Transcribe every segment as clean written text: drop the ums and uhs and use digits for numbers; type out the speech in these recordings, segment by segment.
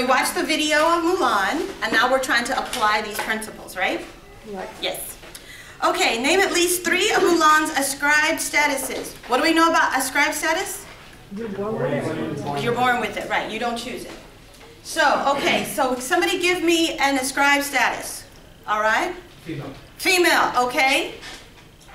we watched the video of Mulan, and now we're trying to apply these principles, right? Right. Yes. Okay, name at least 3 of Mulan's ascribed statuses. What do we know about ascribed status? You're born with it. You're born with it, right. You don't choose it. So, okay, so somebody give me an ascribed status. All right? Female. Female, okay.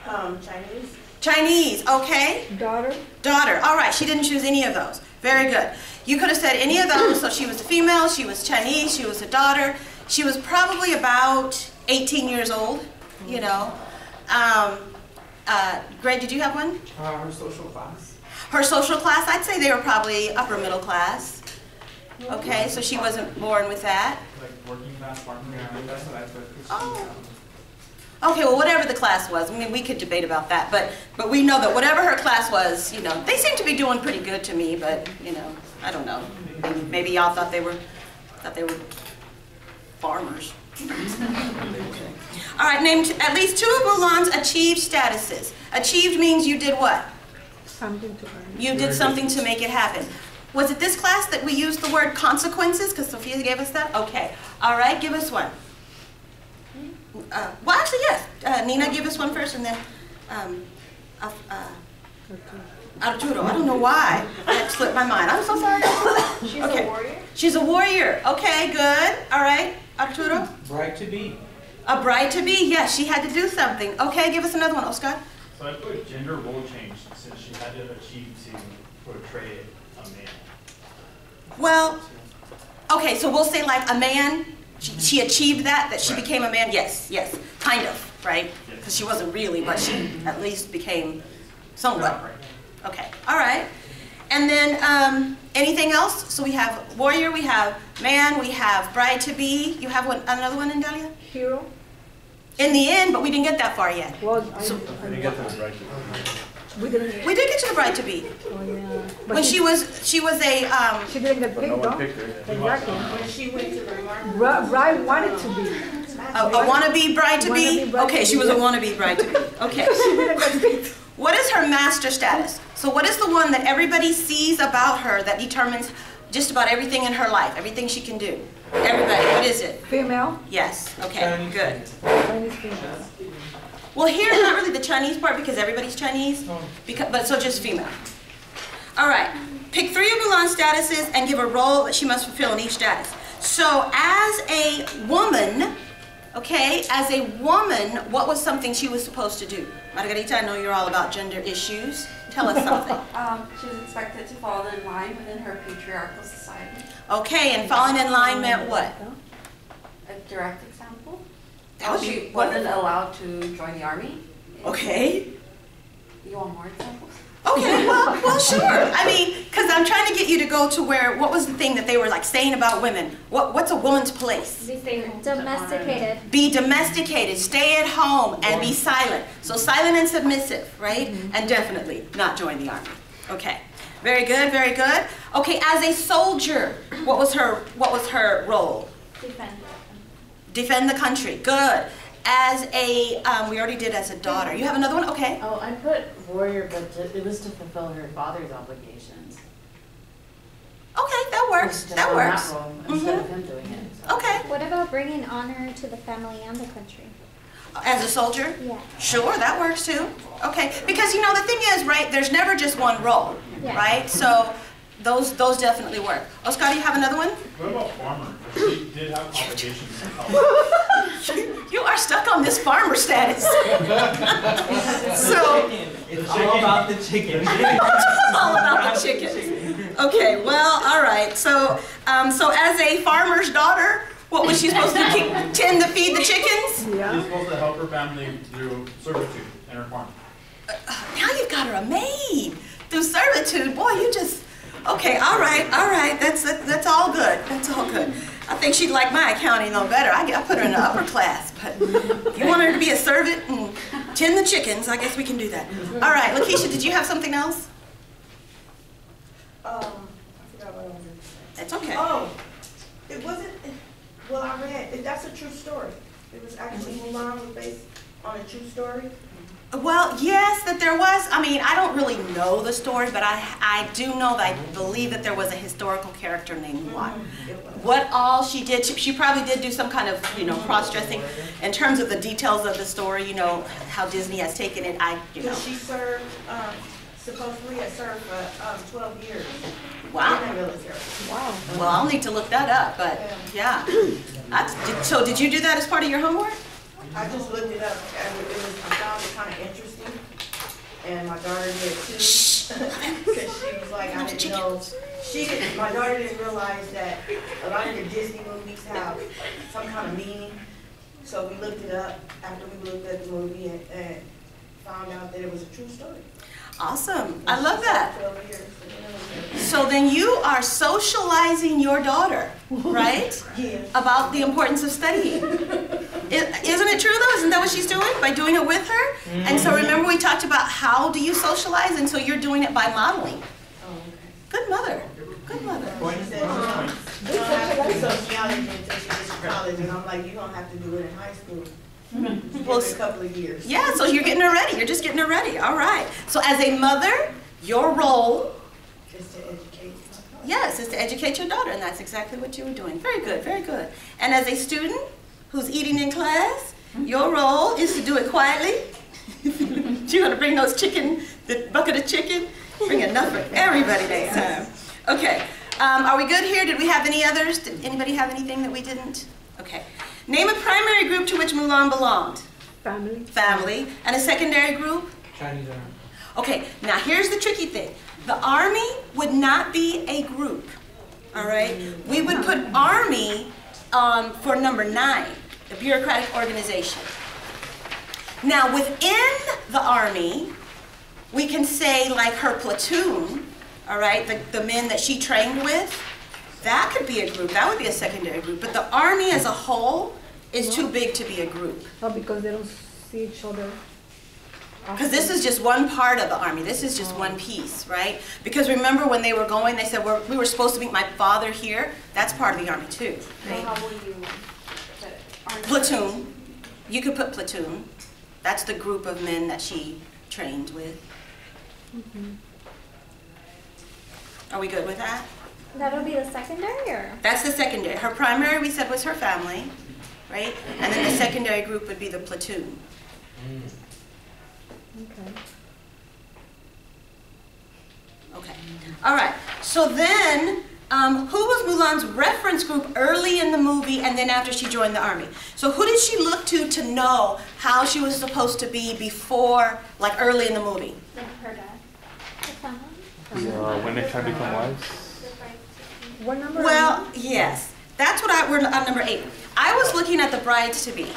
Chinese. Chinese, okay. Daughter. Daughter, all right, she didn't choose any of those. Very good. You could have said any of those, so she was a female, she was Chinese, she was a daughter. She was probably about 18 years old, you know. Greg, did you have one? Her social class. Her social class, I'd say they were probably upper middle class. Okay, so she wasn't born with that. Like working class, farming, that's what I put. Oh. Okay, well, whatever the class was, I mean, we could debate about that, but we know that whatever her class was, you know, they seem to be doing pretty good to me, but, you know, I don't know. Maybe y'all thought they were farmers. All right, name at least 2 of Mulan's achieved statuses. Achieved means you did what? Something to earn. You did something to make it happen. Was it this class that we used the word consequences? Because Sophia gave us that? Okay. All right, give us one. Well, actually, yes. Nina, give us one first, and then Arturo. I don't know why. That slipped my mind. I'm so sorry. She's Okay. a warrior. She's a warrior. Okay, good. All right, Arturo. Bride to be. A bride to be. Yes, she had to do something. Okay, give us another one, Oscar. So I put gender role change since she had to achieve to portray a man. Well, okay, so we'll say like a man. She achieved that she became a man? Yes, yes, kind of, right? Because she wasn't really, but she at least became somewhat. Okay, all right. And then anything else? So we have warrior, we have man, we have bride to be. You have another one, Indalia? Hero. In the end, but we didn't get that far yet. Well, We didn't get to the bride to be. we didn't. We did get to the bride to be. Oh, yeah. But When she was a She didn't get picked, No one though. picked her. Exactly. When she went to the market. Bride wanted to be. a wannabe bride to be. Wannabe bride Okay, to she be, was a yes. wannabe bride to be. Okay. She didn't get picked. What is her master status? So what is the one that everybody sees about her that determines just about everything in her life, everything she can do? Everybody, what is it? Female. Yes, okay, Chinese. good. Chinese female. Well, here, not really the Chinese part because everybody's Chinese, but so just female. All right, pick 3 of Mulan's statuses and give a role that she must fulfill in each status. So as a woman, okay, as a woman, what was something she was supposed to do? Margarita, I know you're all about gender issues. Tell us something. She was expected to fall in line within her patriarchal society. Okay, and falling in line meant what? A direct example. That would She be wasn't wonderful. allowed to join the army. Okay. You want more examples? Okay, well, sure. I mean, because I'm trying to get you to go to where, what was the thing that they were like saying about women? What's a woman's place? Domesticated. Be domesticated, stay at home, and be silent. So silent and submissive, right? And definitely not join the army. Okay, very good, very good. Okay, as a soldier, what was her role? Defend. Defend the country. Good. As a, we already did as a daughter. You have another one? Okay. Oh, I put warrior, but it was to fulfill her father's obligations. Okay, that works. Just That on works. role instead of him doing it. So. Okay. What about bringing honor to the family and the country? As a soldier? Yeah. Sure, that works too. Okay, because you know the thing is, right, there's never just one role, Yeah. right? So those definitely work. Oscar, do you have another one? What about farmer? She did have obligations to help. You are stuck on this farmer status. So, It's all about the chicken. all about the chickens. Okay, well, all right. So, so as a farmer's daughter, what was she supposed to do? Tend to feed the chickens? Yeah. She's supposed to help her family through servitude in her farm. Now you've got her a maid through servitude. Boy, you just, okay, all right. That's all good. That's all good. I think she'd like my accounting a little better. I put her in the upper class, but if you want her to be a servant and tend the chickens, I guess we can do that. All right, Lakeisha, did you have something else? I forgot what I was going to say. That's okay. Oh, it wasn't, well, I read, that's a true story. It was actually, Mulan was based on a true story. Well, yes, that there was. I mean, I don't really know the story, but I do know that I believe that there was a historical character named Mulan. What all she did, she probably did do some kind of, cross-dressing. In terms of the details of the story, how Disney has taken it, Because she served, supposedly had served for 12 years. Wow. In the military. Wow. Well, I'll need to look that up, but yeah. So did you do that as part of your homework? I just looked it up, and I found it kind of interesting, and my daughter did too. Because she was like, I didn't know. My daughter didn't realize that a lot of the Disney movies have some kind of meaning. So we looked it up after we looked at the movie and found out that it was a true story. Awesome. I love that. 12 years in the military. So then you are socializing your daughter, right? Yes. About the importance of studying. Isn't it true though? Isn't that what she's doing? By doing it with her? And so remember we talked about how do you socialize, and so you're doing it by modeling. Oh, okay. Good mother. Good mother. She said, you don't have to do sociology until she gets to college, and I'm like, you don't have to do it in high school. Well, Give it a couple of years. Yeah, so you're getting her ready. You're just getting her ready. All right. So as a mother, your role, Just to educate. yes, is to educate your daughter, and that's exactly what you were doing. Very good, very good. And as a student who's eating in class, your role is to do it quietly. You're going to bring the bucket of chicken? Bring enough for everybody next time. Okay. Are we good here? Did we have any others? Did anybody have anything that we didn't? Okay. Name a primary group to which Mulan belonged. Family. Family. And a secondary group? Chinese Army. Okay, now here's the tricky thing. The Army would not be a group, all right? We would put Army for number 9, the bureaucratic organization. Now within the Army, we can say like her platoon, all right, the men that she trained with, that could be a group, that would be a secondary group, but the Army as a whole is too big to be a group. Oh, because they don't see each other. Because this is just one part of the Army. This is just one piece, right? Because remember when they were going, they said, we were supposed to meet my father here. That's part of the Army too. Right? How will you put Army? Platoon. You could put platoon. That's the group of men that she trained with. Are we good with that? That'll be the secondary, or? That's the secondary. Her primary, we said, was her family, right? And then the secondary group would be the platoon. Okay. Okay. All right. So then, who was Mulan's reference group early in the movie and then after she joined the Army? So who did she look to know how she was supposed to be before, like early in the movie? Like her dad. The family. When they try to become wives? What number? Well, yes. That's what we're on number 8. I was looking at the brides-to-be,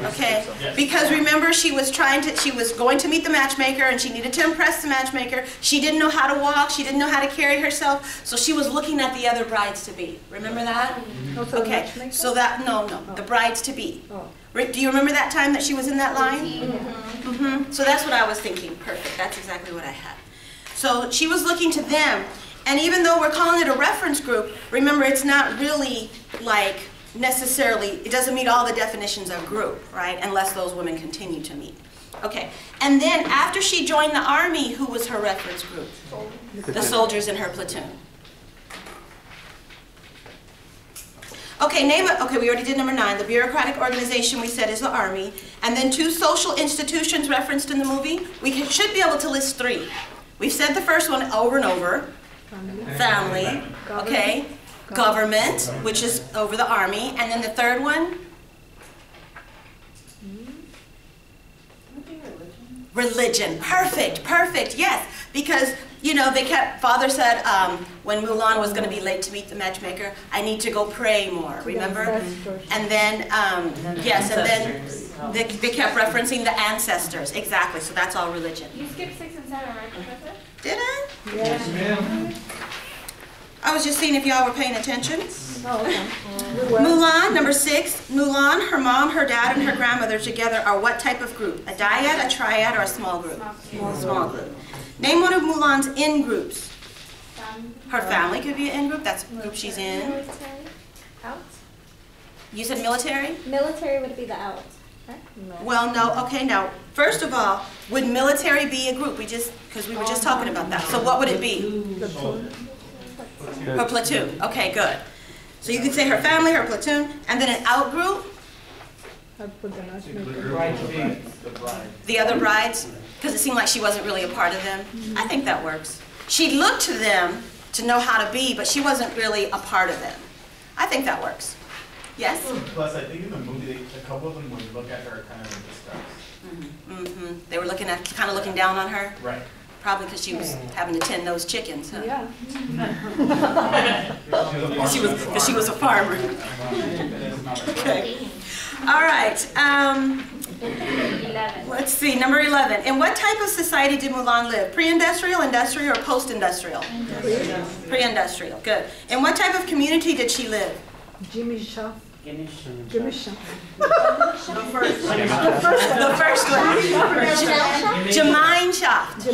okay? Because remember, she was going to meet the matchmaker, and she needed to impress the matchmaker. She didn't know how to walk. She didn't know how to carry herself. So she was looking at the other brides-to-be. Remember that? Also the Okay. matchmaker? So that no, the brides-to-be. Oh. Do you remember that time that she was in that line? So that's what I was thinking. Perfect. That's exactly what I had. So she was looking to them. And even though we're calling it a reference group, remember it's not really like necessarily, it doesn't meet all the definitions of group, right? Unless those women continue to meet. Okay, and then after she joined the Army, who was her reference group? The soldiers in her platoon. Okay, okay, we already did number 9. The bureaucratic organization we said is the Army. And then 2 social institutions referenced in the movie. We should be able to list 3. We've said the first one over and over. Family, okay, government, which is over the Army, and then the third one? Religion. Perfect, perfect, yes. Because, Father said when Mulan was going to be late to meet the matchmaker, I need to go pray more, remember? And then, yes, and then they kept referencing the ancestors, exactly, so that's all religion. You skipped 6 and 7, right, Professor? Did I? Yes, ma'am. I was just seeing if y'all were paying attention. Oh, okay. Mulan, number 6. Mulan, her mom, her dad, and her grandmother together are what type of group? A dyad, a triad, or a small group? Small group. Name one of Mulan's in-groups. Her family could be an in-group. That's the group she's in. Military. Out. You said military? Military would be the out. No. Well, no, okay, now, first of all, would military be a group? Because we were just talking about that. So what would it be? Platoon. Her platoon. Okay, good. So you could say her family, her platoon, and then an out group, I put the matchmaker. The bride. the other brides, because it seemed like she wasn't really a part of them. I think that works. She looked to them to know how to be, but she wasn't really a part of them. I think that works. Yes? Plus, I think in the movie, a couple of them would look at her kind of in disgust. Mm-hmm. They were looking at, kind of looking down on her, Right. probably because she was having to tend those chickens, huh? Yeah. Because she was a farmer. Okay. All right. 11. Let's see, number 11. In what type of society did Mulan live? Pre-industrial, industrial, or post-industrial? Pre-industrial, good. In what type of community did she live? Jimmy Shaw. Jimmy Shaw. The first one. Gemeinschaft.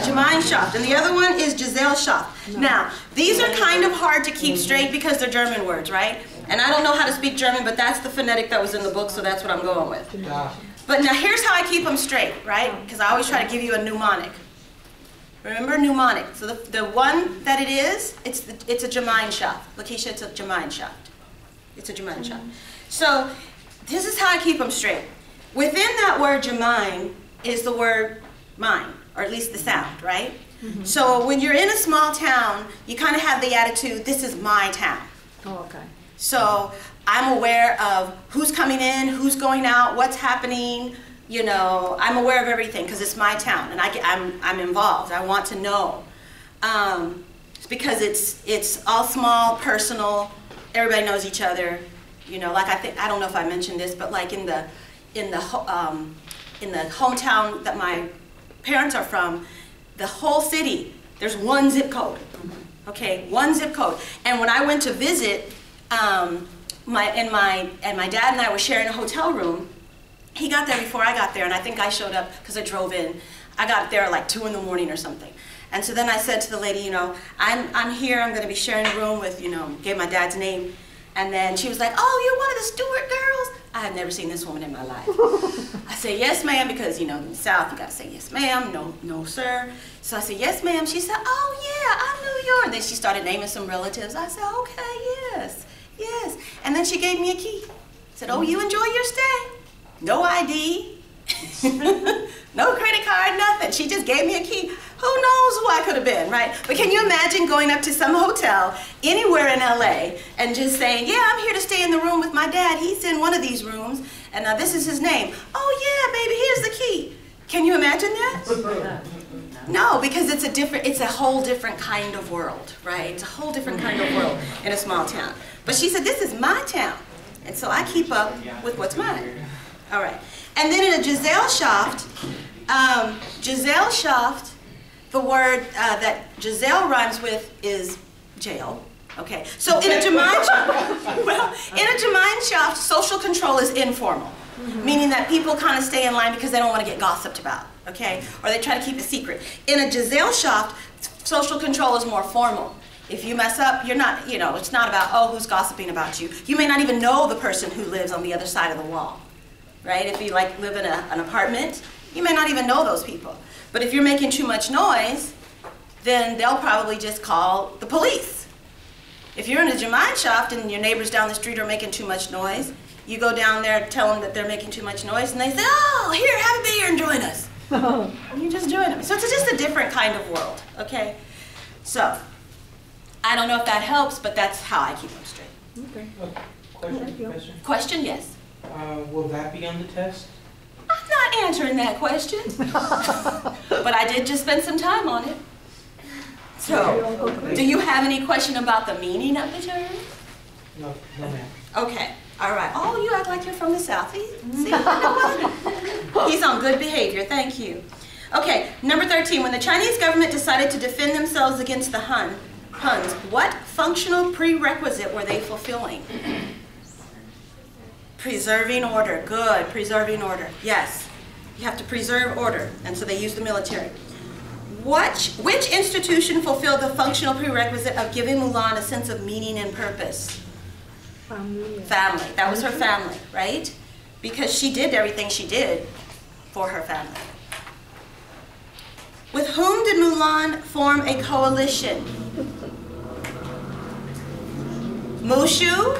Gemeinschaft. And the other one is Gesellschaft. Now, these are kind of hard to keep straight because they're German words, right? And I don't know how to speak German, but that's the phonetic that was in the book, so that's what I'm going with. But now here's how I keep them straight, right? Because I always try to give you a mnemonic. Remember mnemonic. So the one that it is, it's a Gemeinschaft. Lakeisha, it's a Gemeinschaft. It's a Gemeinschaft. So this is how I keep them straight. Within that word Gemein is the word mine, or at least the sound, right? Mm-hmm. So when you're in a small town, you kind of have the attitude, this is my town. Oh, okay. So I'm aware of who's coming in, who's going out, what's happening. You know, I'm aware of everything because it's my town, and I'm involved. I want to know. It's because it's all small, personal. Everybody knows each other. You know, like I don't know if I mentioned this, but like in the hometown that my parents are from, the whole city, there's one zip code. Okay, one zip code. And when I went to visit. My dad and I were sharing a hotel room. He got there before I got there, and I think I showed up because I drove in. I got there like 2 in the morning or something. And so then I said to the lady, you know, I'm here, I'm going to be sharing a room with, you know, gave my dad's name. And then she was like, oh, you're one of the Stewart girls? I had never seen this woman in my life. I said, yes, ma'am, because, you know, in the South, you got to say, yes, ma'am, no, sir. So I said, yes, ma'am. She said, oh, yeah, I knew you. And then she started naming some relatives. I said, okay, yes. Yes. And then she gave me a key. Said, oh, you enjoy your stay. No ID. No credit card, nothing. She just gave me a key. Who knows who I could have been, right? But can you imagine going up to some hotel anywhere in LA and just saying, yeah, I'm here to stay in the room with my dad. He's in one of these rooms, and this is his name. Oh, yeah, baby, here's the key. Can you imagine that? No, because it's a whole different kind of world, right? It's a whole different kind of world in a small town. But she said, this is my town. And so I keep up with what's mine. All right. And then in a Gesellschaft, the word that Giselle rhymes with is jail. Okay. So in a Gemeinschaft, social control is informal. Meaning that people kind of stay in line because they don't want to get gossiped about, okay? Or they try to keep a secret. In a Gesellschaft, social control is more formal. If you mess up, you're not, you know, it's not about, oh, who's gossiping about you. You may not even know the person who lives on the other side of the wall, right? If you like live in an apartment, you may not even know those people. But if you're making too much noise, then they'll probably just call the police. If you're in a Gemeinschaft and your neighbors down the street are making too much noise, you go down there, tell them that they're making too much noise, and they say, oh, here, have a beer and join us. And you just join them. So it's just a different kind of world, okay? So, I don't know if that helps, but that's how I keep them straight. Okay. Question? Question, yes? Will that be on the test? I'm not answering that question. But I did just spend some time on it. So, do you have any question about the meaning of the term? No, ma'am. Okay. All right. Oh, you act like you're from the South. See, you know what? He's on good behavior. Thank you. Okay, number 13. When the Chinese government decided to defend themselves against the Huns, what functional prerequisite were they fulfilling? Preserving order. Good. Preserving order. Yes. You have to preserve order. And so they used the military. Which institution fulfilled the functional prerequisite of giving Mulan a sense of meaning and purpose? Family. Family. That was her family, right? because she did everything she did for her family. With whom did Mulan form a coalition? Mushu,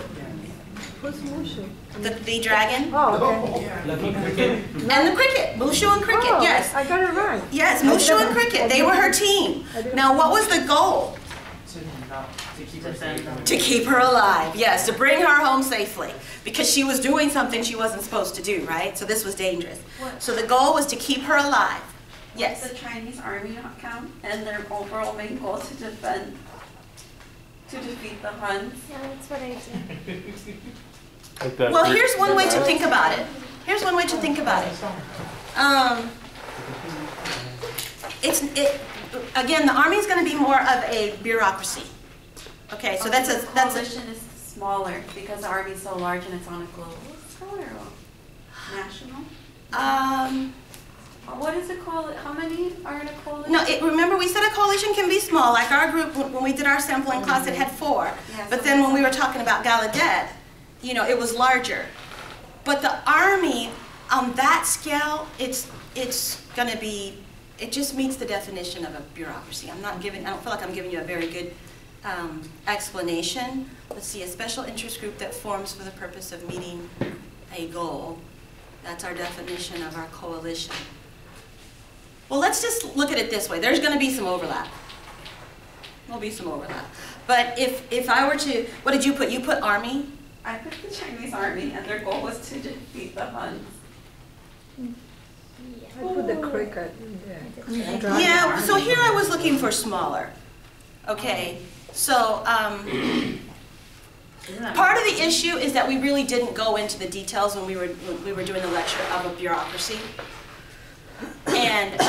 Who's Mushu? the dragon, Oh, okay. Lucky cricket. and the cricket. Mushu and cricket, Oh, yes. I got it right. Yes, Mushu and cricket, they were her team. Now, what was the goal? To keep her alive, yes, to bring her home safely. Because she was doing something she wasn't supposed to do, right? So this was dangerous. So the goal was to keep her alive. Yes. The Chinese army count and their overall main goal to defeat the Huns. Yeah, that's what I do. Well, here's one way to think about it. Here's one way to think about it. Again, the army is going to be more of a bureaucracy. Okay, so that's a coalition is smaller because the army is so large and it's on a global scale or national. What is it called? How many are in a coalition? No, remember we said a coalition can be small. Like our group, when we did our sampling class, it had 4. Yes. But then when we were talking about Gallaudet, you know, it was larger. But the army, on that scale, it's going to be, it just meets the definition of a bureaucracy. I don't feel like I'm giving you a very good explanation. Let's see, a special interest group that forms for the purpose of meeting a goal. That's our definition of our coalition. Well, let's just look at it this way. There's going to be some overlap. There'll be some overlap. But if I were to, what did you put? You put army? I put the Chinese army and their goal was to defeat the Huns. I put the cricket in there. Yeah, so here I was looking for smaller. Okay, so part of the issue is that we really didn't go into the details when we were doing the lecture of a bureaucracy. And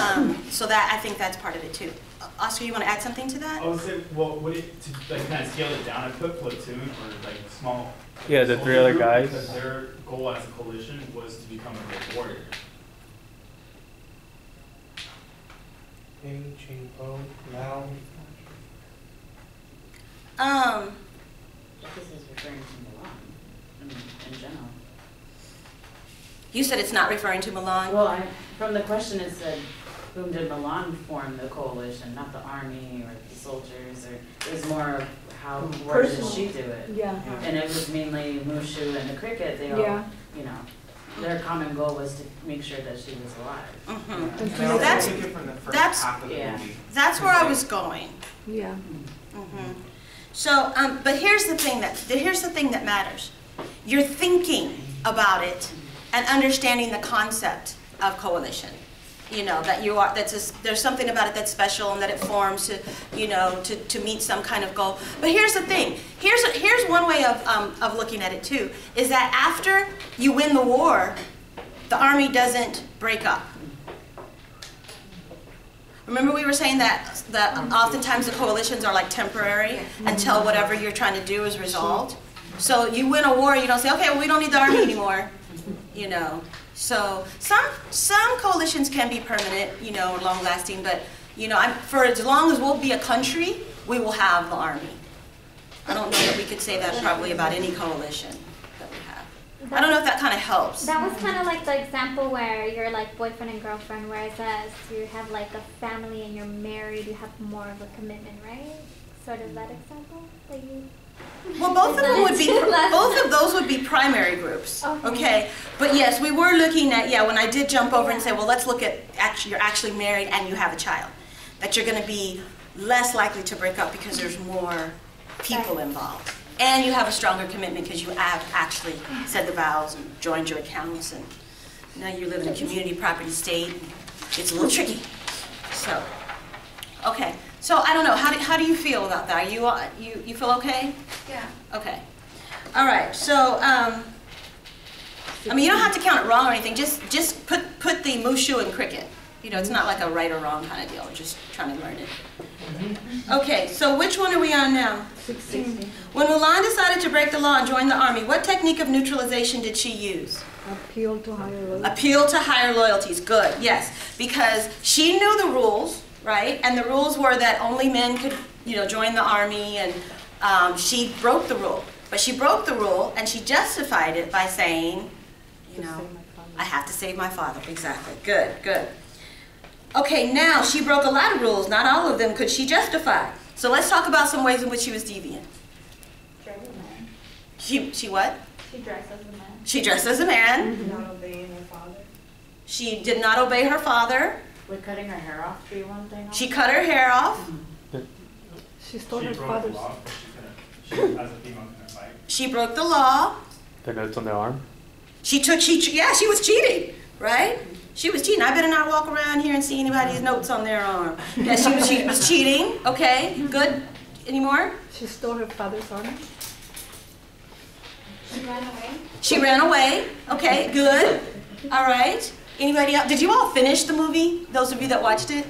so that, I think that's part of it too. Oscar, you want to add something to that? I would say, well, to like kind of scale it down, I put platoon or like small. Yeah, the 3 other group, guys. Because their goal as a coalition was to become a great warrior. Ping, Ching, Po, Lao. This is referring to Milan, in general. You said it's not referring to Milan? Well, from the question it said, whom did Milan form the coalition, not the army or the soldiers, or it was more of where did she do it? Yeah. And it was mainly Mushu and the cricket, they all, Yeah. you know, their common goal was to make sure that she was alive. Mm-hmm. And I That's- also took it from the first that's- half of the yeah. movie. That's where I was going. Yeah. Mm-hmm. So, but here's the thing that matters. You're thinking about it and understanding the concept of coalition. You know, that there's something about it that's special and that it forms to, you know, to meet some kind of goal. But here's the thing. Here's one way of looking at it too, is that after you win the war, the army doesn't break up. Remember we were saying that oftentimes the coalitions are like temporary until whatever you're trying to do is resolved. So you win a war, you don't say, okay, well, we don't need the army anymore, you know. So some coalitions can be permanent, you know, long lasting, but you know, for as long as we'll be a country, we will have the army. I don't know that we could say that probably about any coalition that we have. I don't know if that kind of helps. That was kind of like the example where you're like boyfriend and girlfriend, whereas as you have like a family and you're married, you have more of a commitment, right? Sort of that example that you... Well, both of those would be primary groups. Okay. But yes, we were looking at, when I did jump over and say, well, let's look at you're actually married and you have a child, that you're going to be less likely to break up because there's more people involved. And you have a stronger commitment because you have actually said the vows and joined your accounts, and now you live in a community property state. It's a little tricky. So, okay. So I don't know. How do you feel about that? You feel okay? Yeah. Okay. All right. So I mean, you don't have to count it wrong or anything. Just put the Mushu and cricket. You know, it's not like a right or wrong kind of deal. We're just trying to learn it. Okay. So which one are we on now? 16. When Mulan decided to break the law and join the army, what technique of neutralization did she use? Appeal to higher loyalty. Appeal to higher loyalties. Good. Yes, because she knew the rules. Right, and the rules were that only men could, you know, join the army, and she broke the rule. But she broke the rule, and she justified it by saying, You know, save my family. I have to save my father. Exactly. Good, good. Okay, now she broke a lot of rules. Not all of them could she justify. So let's talk about some ways in which she was deviant. Dress as a man. She what? She dressed as a man. She dressed as a man. Not obeying her father. She did not obey her father. Would cutting her hair off be one thing? She cut her hair off. She stole She her broke the father's. law, but she, as a female, couldn't fight. She broke the law. The notes on their arm? She was cheating, right? She was cheating. I better not walk around here and see anybody's notes on their arm. Yeah, she was cheating. Okay, good. Any more? She stole her father's army. She ran away. She ran away. Okay, good. All right. Anybody else? Did you all finish the movie? Those of you that watched it?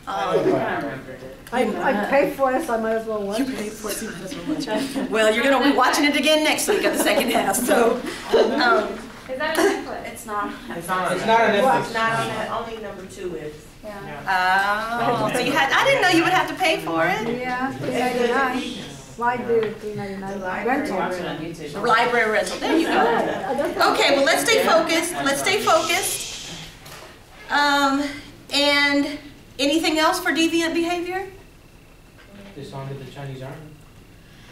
I remembered it. I paid for it, so I might as well watch You it. paid for it, so you might as well watch it. Well, you're going to be watching it again next week at the second half. So, Is that a Netflix? It's not. It's not a Well, it's Netflix. not on that, only number 2 is. Yeah. so I didn't know you would have to pay for it. Yeah, $3.99. Why do it $3.99? Rental. Watch it on YouTube. The library rental. There you go. Okay, well, let's stay focused. Let's stay focused. And anything else for deviant behavior? Dishonored the Chinese army.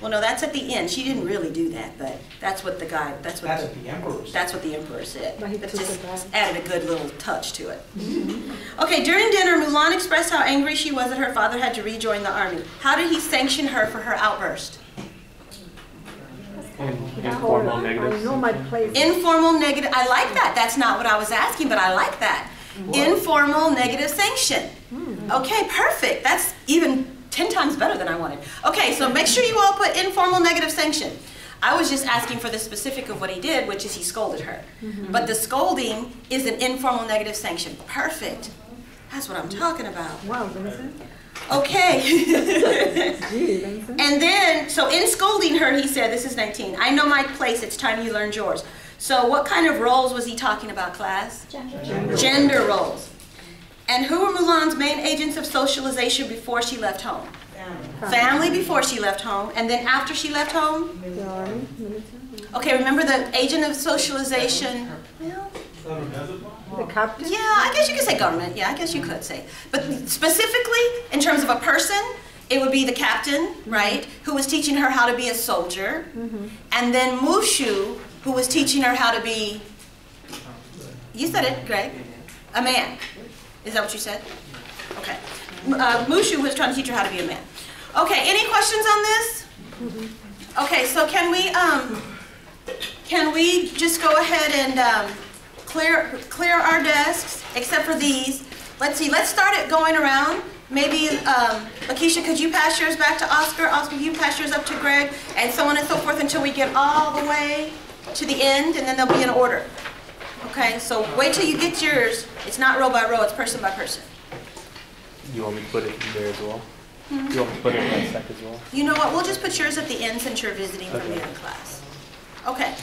Well, no, that's at the end. She didn't really do that, but that's what the guy, That's what the emperor said. that's what the emperor said. But he That took just it back. added a good little touch to it. Okay, during dinner, Mulan expressed how angry she was that her father had to rejoin the army. How did he sanction her for her outburst? Informal negative. I know my place. Informal negative, I like that. That's not what I was asking, but I like that. Informal negative sanction. Okay, perfect. That's even 10 times better than I wanted. Okay, so make sure you all put informal negative sanction. I was just asking for the specific of what he did, which is he scolded her. But the scolding is an informal negative sanction. Perfect. That's what I'm talking about. Wow, Vincent. Okay. Gee, Vincent. And then, so in scolding her, he said, this is 19, I know my place, it's time you learned yours. So what kind of roles was he talking about, class? Gender roles. And who were Mulan's main agents of socialization before she left home? Family before she left home, and then after she left home? The army, military. Okay, remember the agent of socialization? Well, The captain. yeah, I guess you could say government. Yeah, I guess you could say. But specifically, in terms of a person, it would be the captain, right, who was teaching her how to be a soldier. And then Mushu, who was teaching her how to be, you said it, Greg, a man. Is that what you said? Okay. Mushu was trying to teach her how to be a man. Okay, any questions on this? Okay, so can we just go ahead and clear our desks, except for these. Let's see, let's start it going around. Maybe, Lakeisha, could you pass yours back to Oscar? Oscar, you pass yours up to Greg, and so on and so forth until we get all the way to the end, and then they'll be in order. Okay, so wait till you get yours. It's not row by row, it's person by person. You want me to put it in there as well? You want me to put it in that stack as well? You know what, we'll just put yours at the end since you're visiting from the other class. Okay.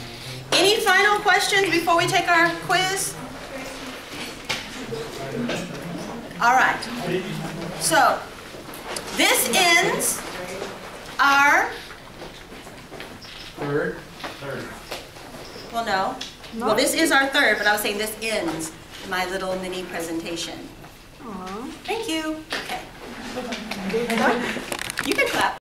Any final questions before we take our quiz? All right. So, this ends our, Third. well, no. Well, this is our third, but I was saying this ends my little mini presentation. Aw. Thank you. Okay. Big one. You can clap.